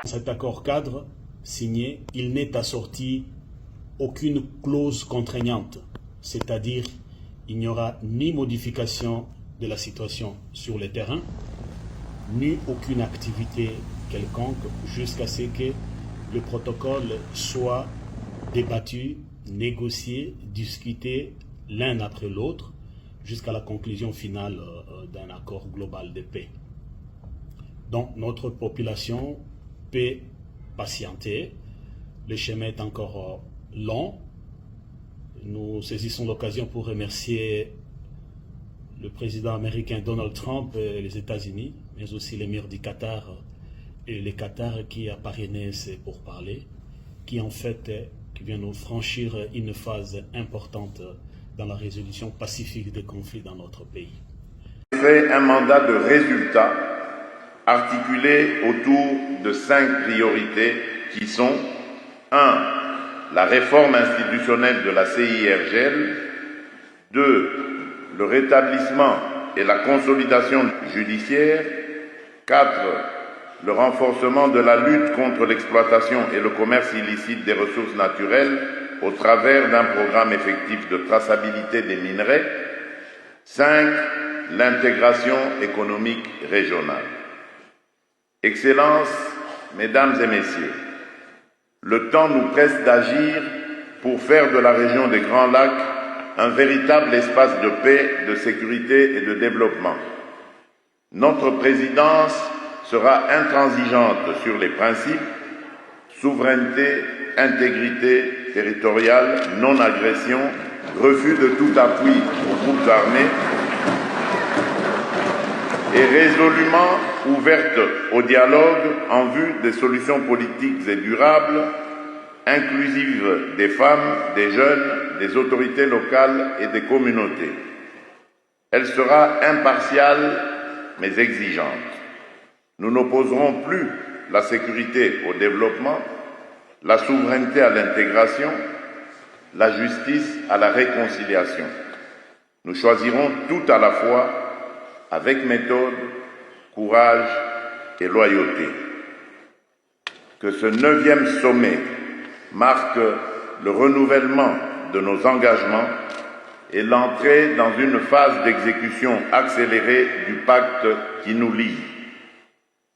Cet accord cadre signé, il n'est assorti aucune clause contraignante, c'est-à-dire il n'y aura ni modification de la situation sur le terrain, ni aucune activité quelconque jusqu'à ce que le protocole soit débattu, négocié, discuté l'un après l'autre jusqu'à la conclusion finale d'un accord global de paix. Donc notre population peut patienter, le chemin est encore long. Nous saisissons l'occasion pour remercier le président américain Donald Trump et les États-Unis, mais aussi l'émir du Qatar et le Qatar qui a parrainé ces pourparlers, qui en fait qui vient nous franchir une phase importante dans la résolution pacifique des conflits dans notre pays. C'est un mandat de résultat articulé autour de 5 priorités qui sont 1. La réforme institutionnelle de la CIRGL, 2. Le rétablissement et la consolidation judiciaire, 4. Le renforcement de la lutte contre l'exploitation et le commerce illicite des ressources naturelles au travers d'un programme effectif de traçabilité des minerais, 5. L'intégration économique régionale. Excellences, Mesdames et Messieurs, le temps nous presse d'agir pour faire de la région des Grands Lacs un véritable espace de paix, de sécurité et de développement. Notre présidence sera intransigeante sur les principes souveraineté, intégrité territoriale, non-agression, refus de tout appui aux groupes armés et résolument ouverte au dialogue en vue des solutions politiques et durables, inclusives des femmes, des jeunes, des autorités locales et des communautés. Elle sera impartiale mais exigeante. Nous n'opposerons plus la sécurité au développement, la souveraineté à l'intégration, la justice à la réconciliation. Nous choisirons tout à la fois avec méthode, courage et loyauté. Que ce 9e sommet marque le renouvellement de nos engagements et l'entrée dans une phase d'exécution accélérée du pacte qui nous lie.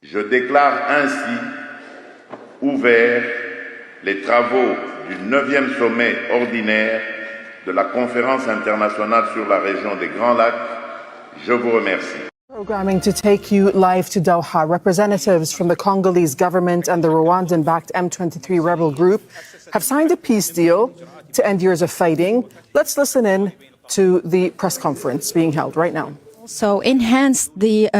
Je déclare ainsi ouverts les travaux du 9e sommet ordinaire de la Conférence internationale sur la région des Grands Lacs. Je vous remercie. Programming to take you live to Doha. Representatives from the Congolese government and the Rwandan-backed M23 rebel group have signed a peace deal to end years of fighting. Let's listen in to the press conference being held right now. So enhance the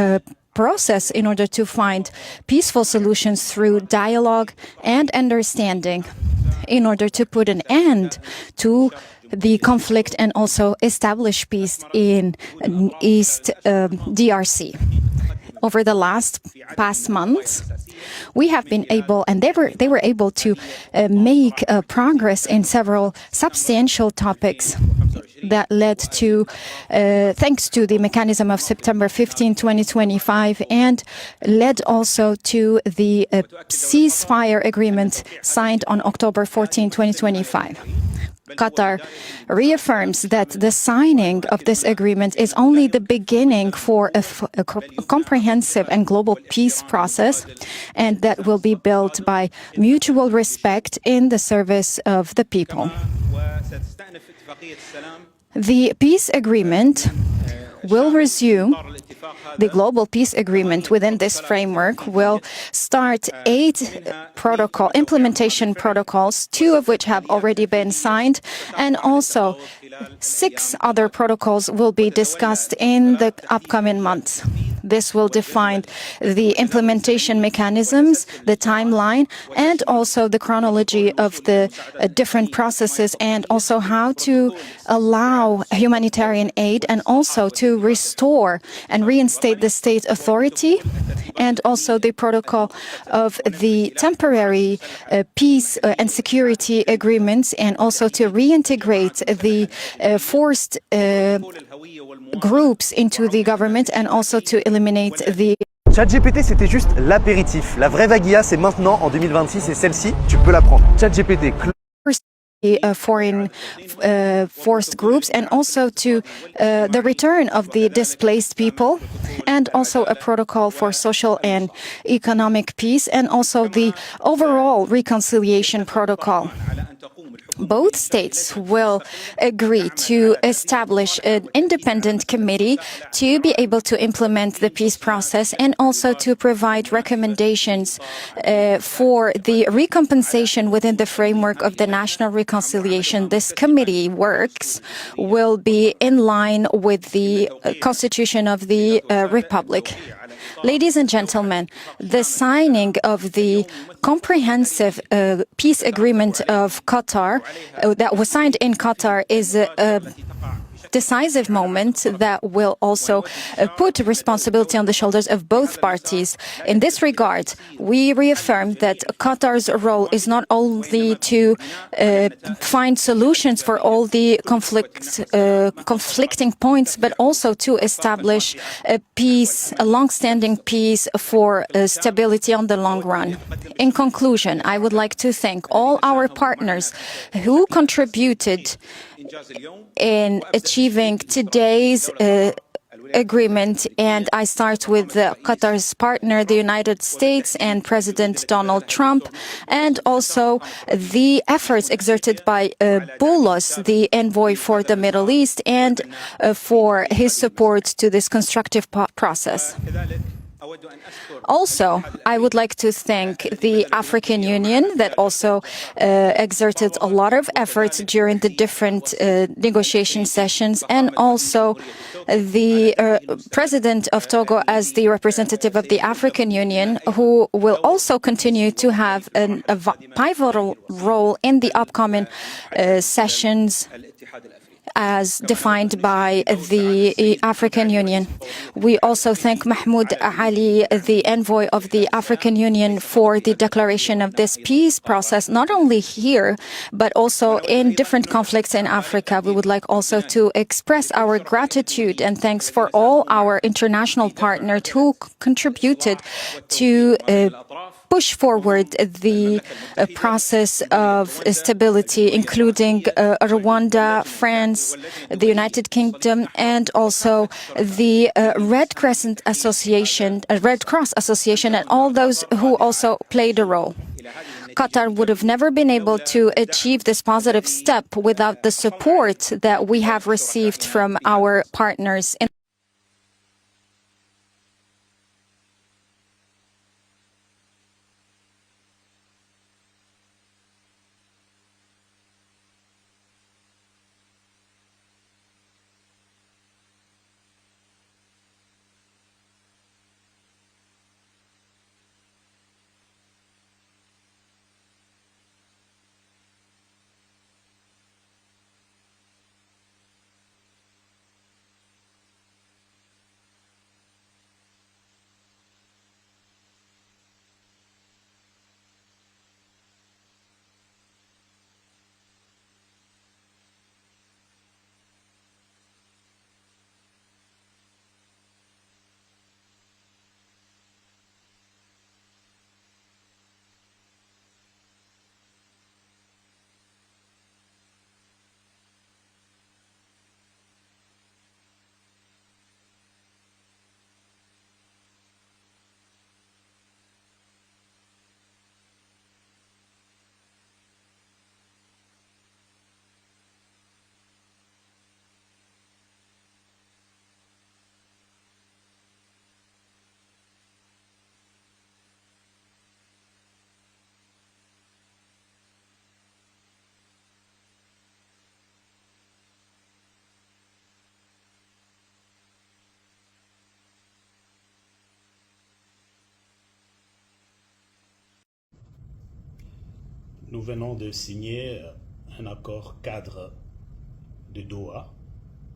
process in order to find peaceful solutions through dialogue and understanding in order to put an end to the conflict and also establish peace in East DRC. Over the past months, we have been able, and they were able to make progress in several substantial topics that led to, thanks to the mechanism of September 15, 2025, and led also to the ceasefire agreement signed on October 14, 2025. Qatar reaffirms that the signing of this agreement is only the beginning for a comprehensive and global peace process, and that will be built by mutual respect in the service of the people. The peace agreement will resume. The global peace agreement within this framework will start 8 implementation protocols, 2 of which have already been signed, and also 6 other protocols will be discussed in the upcoming months. This will define the implementation mechanisms, the timeline, and also the chronology of the different processes, and also how to allow humanitarian aid and also to restore and reinstate the state authority, and also the protocol of the temporary peace and security agreements, and also to reintegrate the forced groups into the government, and also to eliminate the ChatGPT, c'était juste l'apéritif. La vraie vaguilla, c'est maintenant, en 2026, et celle-ci, tu peux la prendre. ChatGPT. Foreign forced groups, and also to the return of the displaced people, and also a protocol for social and economic peace, and also the overall reconciliation protocol. Both states will agree to establish an independent committee to be able to implement the peace process and also to provide recommendations for the recompensation within the framework of the national reconciliation. This committee works will be in line with the Constitution of the Republic. Ladies and gentlemen, the signing of the comprehensive peace agreement of Qatar that was signed in Qatar is a decisive moment that will also put responsibility on the shoulders of both parties. In this regard, we reaffirm that Qatar's role is not only to find solutions for all the conflicting points, but also to establish a peace, a long-standing peace for stability on the long run. In conclusion, I would like to thank all our partners who contributed in achieving today's agreement, and I start with Qatar's partner, the United States, and President Donald Trump, and also the efforts exerted by Boulos, the envoy for the Middle East, and for his support to this constructive process. Also, I would like to thank the African Union that also exerted a lot of efforts during the different negotiation sessions, and also the President of Togo as the representative of the African Union, who will also continue to have a pivotal role in the upcoming sessions as defined by the African Union. We also thank Mahmoud Ali, the envoy of the African Union, for the declaration of this peace process, not only here, but also in different conflicts in Africa. We would like also to express our gratitude and thanks for all our international partners who contributed to push forward the process of stability, including Rwanda, France, the United Kingdom, and also the Red Cross Association, and all those who also played a role. Qatar would have never been able to achieve this positive step without the support that we have received from our partners. Nous venons de signer un accord cadre de Doha,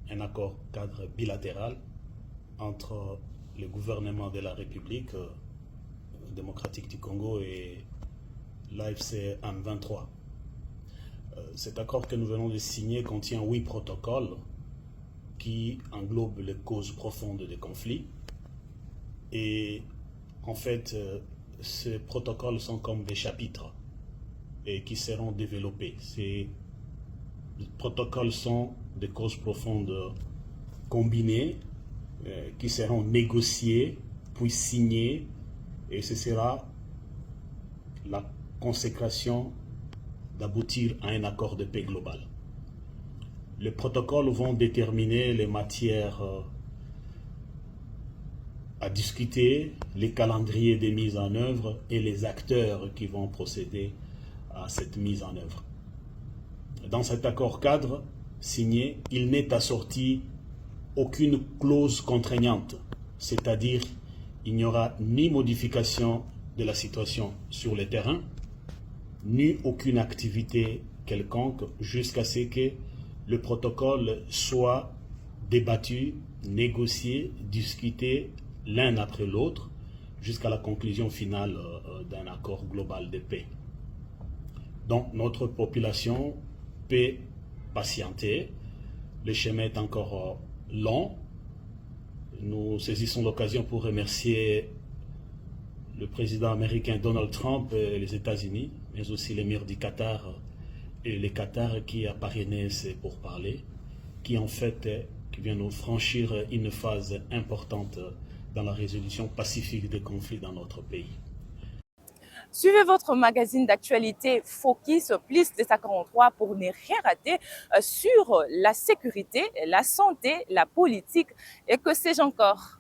un accord cadre bilatéral entre le gouvernement de la République démocratique du Congo et l'AFC M23. Cet accord que nous venons de signer contient 8 protocoles qui englobent les causes profondes des conflits et En fait, ces protocoles sont comme des chapitres et qui seront développés. Ces protocoles sont des causes profondes combinées qui seront négociées, puis signées, et ce sera la consécration d'aboutir à un accord de paix global. Les protocoles vont déterminer les matières à discuter, les calendriers des mises en œuvre et les acteurs qui vont procéder à cette mise en œuvre. Dans cet accord cadre signé, il n'est assorti aucune clause contraignante, c'est-à-dire il n'y aura ni modification de la situation sur le terrain, ni aucune activité quelconque jusqu'à ce que le protocole soit débattu, négocié, discuté l'un après l'autre jusqu'à la conclusion finale d'un accord global de paix. Donc notre population peut patienter, le chemin est encore long. Nous saisissons l'occasion pour remercier le président américain Donald Trump et les États-Unis, mais aussi l'émir du Qatar et le Qatar qui a parrainé ces pourparlers, qui en fait qui vient nous franchir une phase importante dans la résolution pacifique des conflits dans notre pays. Suivez votre magazine d'actualité Focus Plus 243 pour ne rien rater sur la sécurité, la santé, la politique et que sais-je encore.